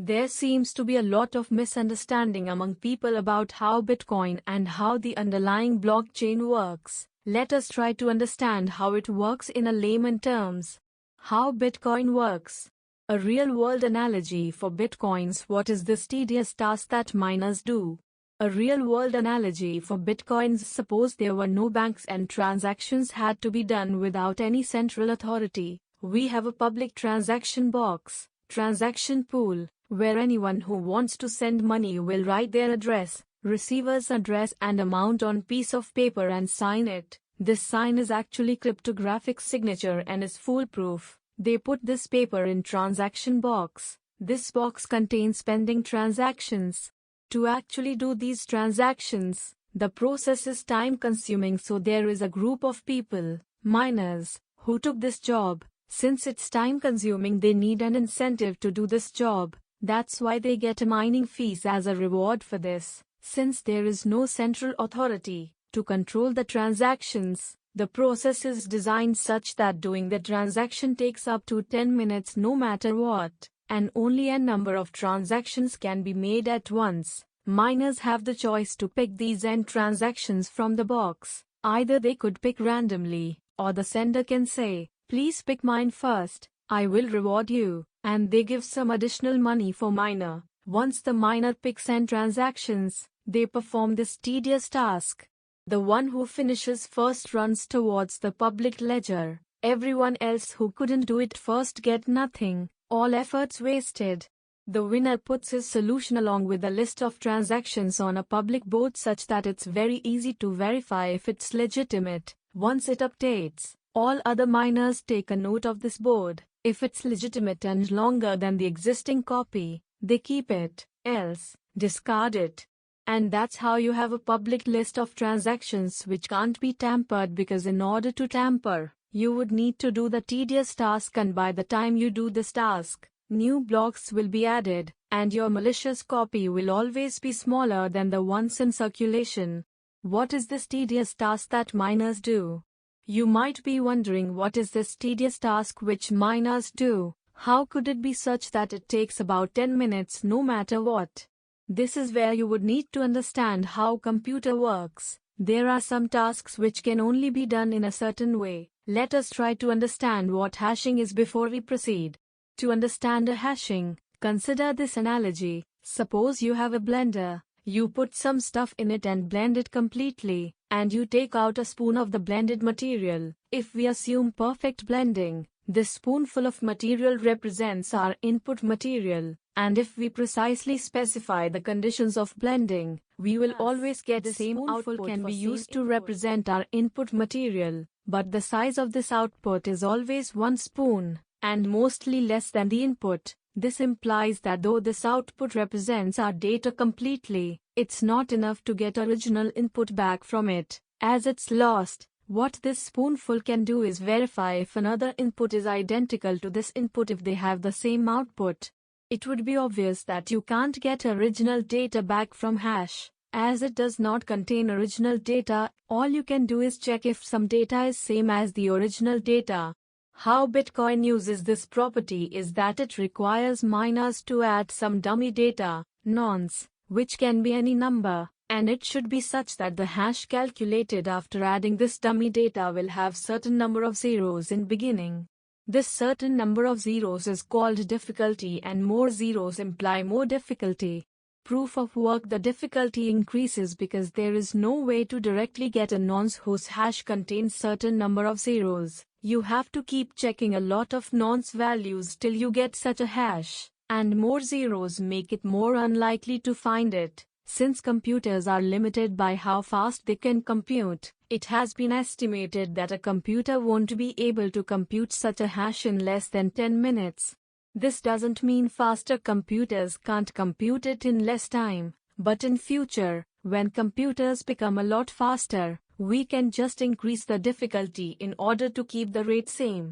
There seems to be a lot of misunderstanding among people about how Bitcoin and how the underlying blockchain works. Let us try to understand how it works in a layman terms. How Bitcoin works. A real-world analogy for Bitcoins. What is this tedious task that miners do? A real-world analogy for Bitcoins. Suppose there were no banks and transactions had to be done without any central authority. We have a public transaction box, transaction pool, where anyone who wants to send money will write their address, receiver's address and amount on piece of paper and sign it. This sign is actually cryptographic signature and is foolproof. They put this paper in transaction box. This box contains pending transactions. To actually do these transactions, the process is time consuming, so there is a group of people, miners, who took this job. Since it's time consuming, they need an incentive to do this job. That's why they get a mining fees as a reward for this. Since there is no central authority to control the transactions, the process is designed such that doing the transaction takes up to 10 minutes no matter what, and only a number of transactions can be made at once. Miners have the choice to pick these end transactions from the box. Either they could pick randomly, or the sender can say, "Please pick mine first, I will reward you," and they give some additional money for miner. Once the miner picks end transactions, they perform this tedious task. The one who finishes first runs towards the public ledger. Everyone else who couldn't do it first get nothing, all efforts wasted. The winner puts his solution along with a list of transactions on a public board such that it's very easy to verify if it's legitimate. Once it updates, all other miners take a note of this board. If it's legitimate and longer than the existing copy, they keep it, else discard it. And that's how you have a public list of transactions which can't be tampered, because in order to tamper, you would need to do the tedious task, and by the time you do this task, new blocks will be added, and your malicious copy will always be smaller than the ones in circulation. What is this tedious task that miners do? You might be wondering, what is this tedious task which miners do? How could it be such that it takes about 10 minutes no matter what? This is where you would need to understand how computer works. There are some tasks which can only be done in a certain way. Let us try to understand what hashing is before we proceed. To understand a hashing, consider this analogy. Suppose you have a blender. You put some stuff in it and blend it completely, and you take out a spoon of the blended material. If we assume perfect blending, this spoonful of material represents our input material, and if we precisely specify the conditions of blending, we will always get the same output. Can be used to represent our input material, but the size of this output is always 1 spoon, and mostly less than the input. This implies that though this output represents our data completely, it's not enough to get original input back from it, as it's lost. What this spoonful can do is verify if another input is identical to this input if they have the same output. It would be obvious that you can't get original data back from hash, as it does not contain original data. All you can do is check if some data is same as the original data. How Bitcoin uses this property is that it requires miners to add some dummy data, nonce, which can be any number, and it should be such that the hash calculated after adding this dummy data will have certain number of zeros in beginning. This certain number of zeros is called difficulty, and more zeros imply more difficulty. Proof of work: the difficulty increases because there is no way to directly get a nonce whose hash contains certain number of zeros. You have to keep checking a lot of nonce values till you get such a hash, and more zeros make it more unlikely to find it. Since computers are limited by how fast they can compute, it has been estimated that a computer won't be able to compute such a hash in less than 10 minutes. This doesn't mean faster computers can't compute it in less time, but in future, when computers become a lot faster, we can just increase the difficulty in order to keep the rate same.